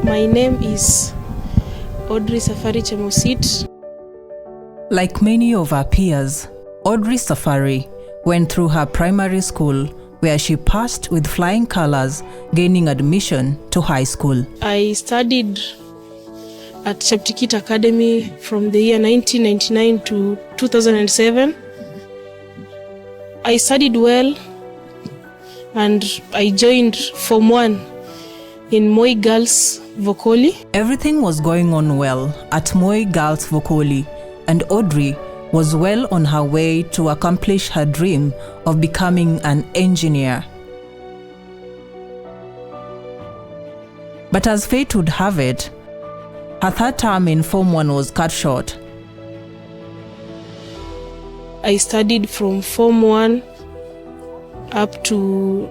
My name is Audrey Safari Chemosit. Like many of her peers, Audrey Safari went through her primary school where she passed with flying colors, gaining admission to high school. I studied at Cheptikit Academy from the year 1999 to 2007. I studied well and I joined Form 1 in Moi Girls Vocoli. Everything was going on well at Moi Girls Vocoli, and Audrey was well on her way to accomplish her dream of becoming an engineer. But as fate would have it, her third term in Form 1 was cut short. I studied from Form 1 up to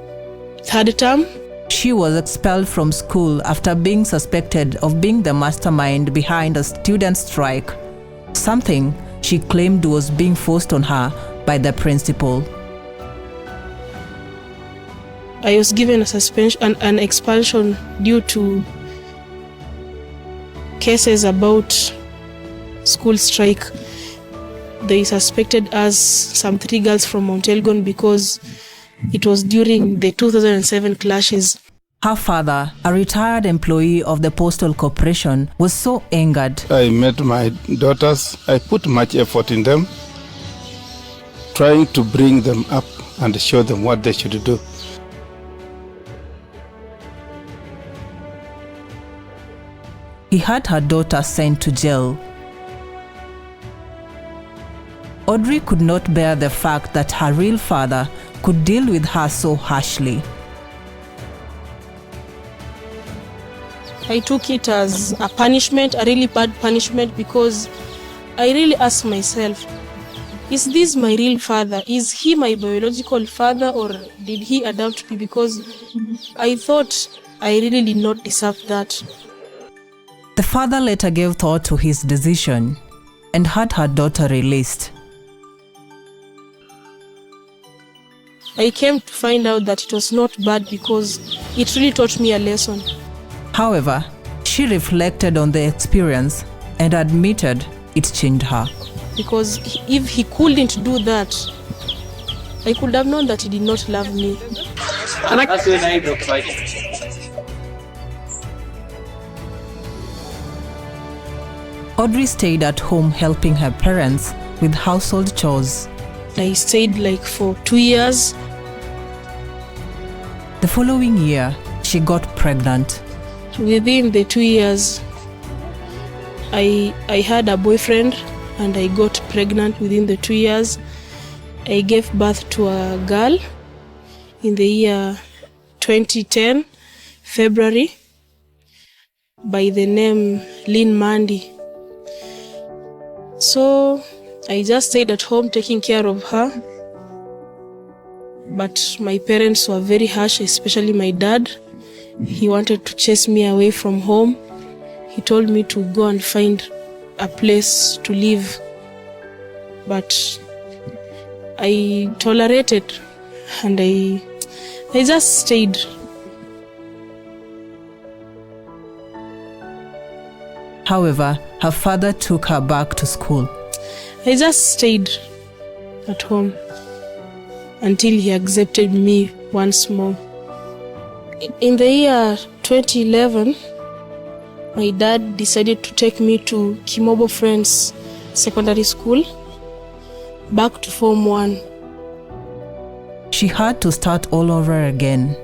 third term. She was expelled from school after being suspected of being the mastermind behind a student strike, something she claimed was being forced on her by the principal. I was given a suspension, an expulsion due to cases about school strike. They suspected us, some 3 girls from Mount Elgon, because it was during the 2007 clashes. Her father, a retired employee of the Postal Corporation, was so angered. I met my daughters. I put much effort in them, trying to bring them up and show them what they should do. He had her daughter sent to jail. Audrey could not bear the fact that her real father could deal with her so harshly. I took it as a punishment, a really bad punishment, because I really asked myself, is this my real father? Is he my biological father, or did he adopt me? Because I thought I really did not deserve that. The father later gave thought to his decision and had her daughter released. I came to find out that it was not bad because it really taught me a lesson. However, she reflected on the experience and admitted it changed her. Because if he couldn't do that, I could have known that he did not love me. Audrey stayed at home helping her parents with household chores. I stayed like for 2 years. The following year, she got pregnant. Within the 2 years, I had a boyfriend and I got pregnant within the 2 years. I gave birth to a girl in the year 2010, February, by the name Lynn Mandy. So I just stayed at home taking care of her. But my parents were very harsh, especially my dad. He wanted to chase me away from home. He told me to go and find a place to live. But I tolerated and I just stayed. However, her father took her back to school. I just stayed at home until he accepted me once more. In the year 2011, my dad decided to take me to Kimobo Friends Secondary School, back to Form 1. She had to start all over again.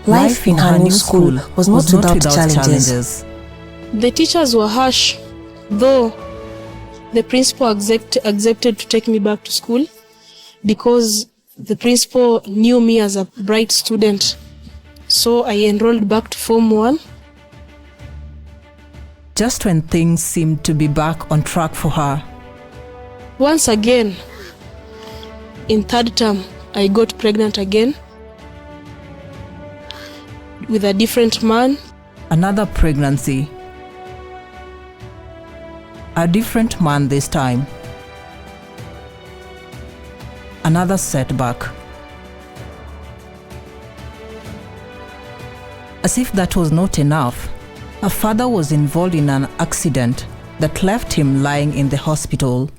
Life in her new school was not without challenges. The teachers were harsh, though the principal accepted to take me back to school because the principal knew me as a bright student. So I enrolled back to Form 1. Just when things seemed to be back on track for her. Once again, in third term, I got pregnant again with a different man. Another pregnancy. A different man this time. Another setback. As if that was not enough, her father was involved in an accident that left him lying in the hospital.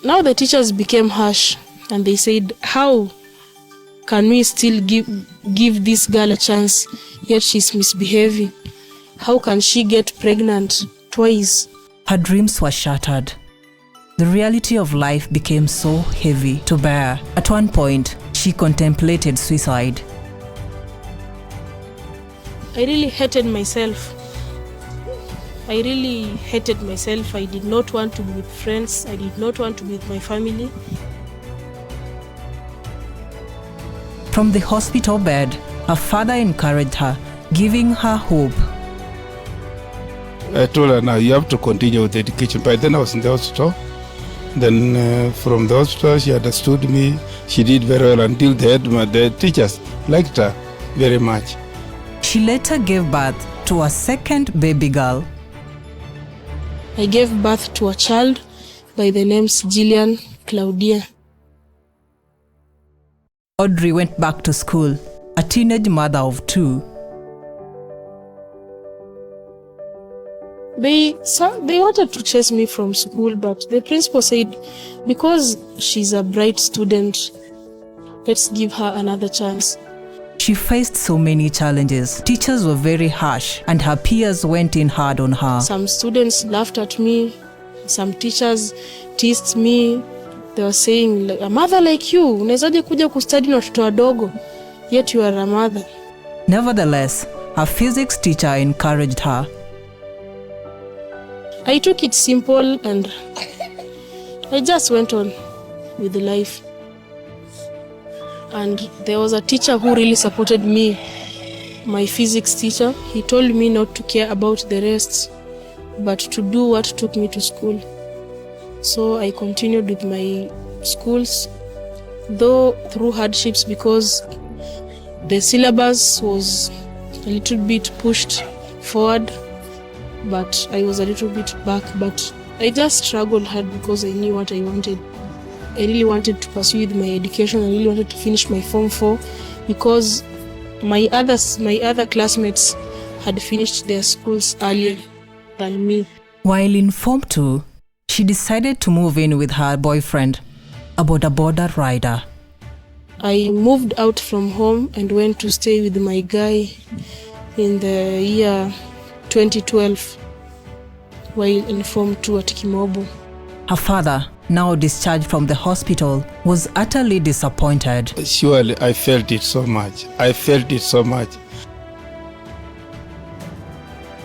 Now the teachers became harsh and they said, how can we still give this girl a chance, yet she's misbehaving? How can she get pregnant twice? Her dreams were shattered. The reality of life became so heavy to bear. At one point, she contemplated suicide. I really hated myself. I really hated myself. I did not want to be with friends. I did not want to be with my family. From the hospital bed, her father encouraged her, giving her hope. I told her, now you have to continue with education. By then I was in the hospital. Then from the hospital, she understood me. She did very well until the teachers liked her very much. She later gave birth to a second baby girl. I gave birth to a child by the names Jillian Claudia. Audrey went back to school, a teenage mother of 2. They wanted to chase me from school, but the principal said, because she's a bright student, let's give her another chance. She faced so many challenges. Teachers were very harsh and her peers went in hard on her. Some students laughed at me. Some teachers teased me. They were saying, a mother like you, unawezaje kuja kustudy na watoto wadogo, yet you are a mother. Nevertheless, her physics teacher encouraged her. I took it simple and I just went on with life. And there was a teacher who really supported me, my physics teacher. He told me not to care about the rest, but to do what took me to school. So I continued with my schools, though through hardships because the syllabus was a little bit pushed forward, but I was a little bit back. But I just struggled hard because I knew what I wanted. I really wanted to pursue with my education. I really wanted to finish my Form 4 because my other classmates had finished their schools earlier than me. While in Form 2, she decided to move in with her boyfriend, a border rider. I moved out from home and went to stay with my guy in the year 2012 while in Form 2 at Kimobo. Her father, now discharged from the hospital, was utterly disappointed. Surely I felt it so much.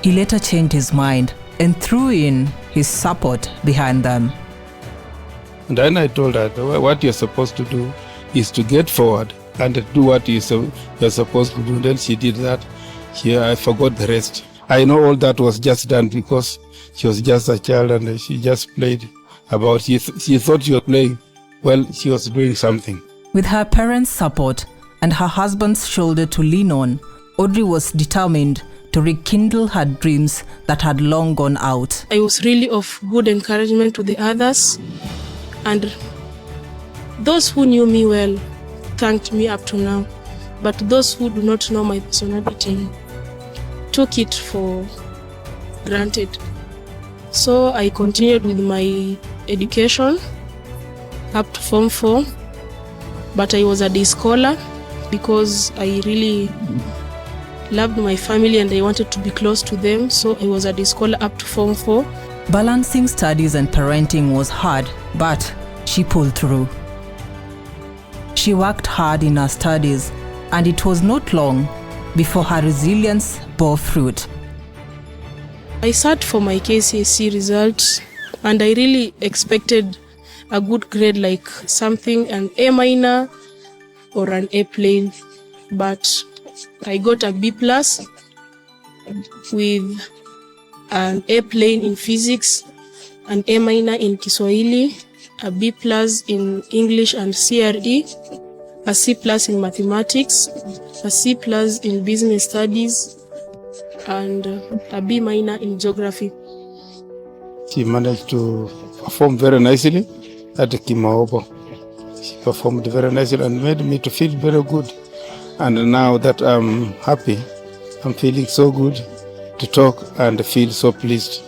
He later changed his mind and threw in his support behind them. And then I told her, what you're supposed to do is to get forward and do what you're supposed to do. Then she did that. I forgot the rest. I know all that was just done because she was just a child and she just played about. She thought she was playing. Well, she was doing something. With her parents' support and her husband's shoulder to lean on, Audrey was determined to rekindle her dreams that had long gone out. I was really of good encouragement to the others, and those who knew me well thanked me up to now, but those who do not know my personality took it for granted. So I continued with my education up to Form 4, but I was a day scholar because I really loved my family and I wanted to be close to them, so I was a day scholar up to Form 4. Balancing studies and parenting was hard, but she pulled through. She worked hard in her studies, and it was not long before her resilience bore fruit. I sat for my KCSE results and I really expected a good grade, like something an A minor or an A plain, but I got a B plus with an A plain in physics, an A minor in Kiswahili, a B plus in English and CRE, a C plus in mathematics, a C plus in business studies, and a B minor in geography. She managed to perform very nicely at Kimaobo. She performed very nicely and made me to feel very good. And now that I'm happy, I'm feeling so good to talk and feel so pleased.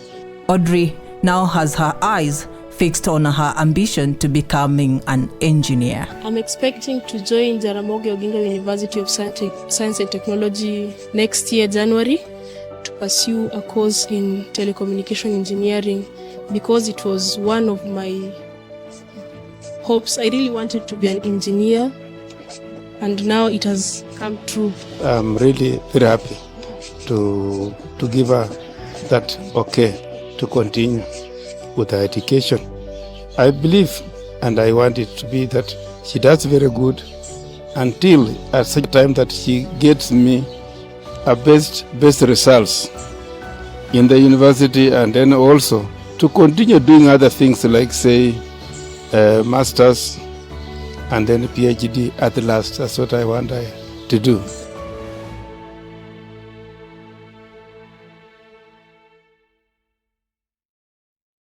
Audrey now has her eyes fixed on her ambition to becoming an engineer. I'm expecting to join Jaramogi Oginga University of Science and Technology next year, January, to pursue a course in telecommunication engineering because it was one of my hopes. I really wanted to be an engineer, and now it has come true. I'm really very happy to give her that okay to continue with her education. I believe and I want it to be that she does very good until at such time that she gets me a best results in the university, and then also to continue doing other things like say masters and then PhD at last. That's what I want to do.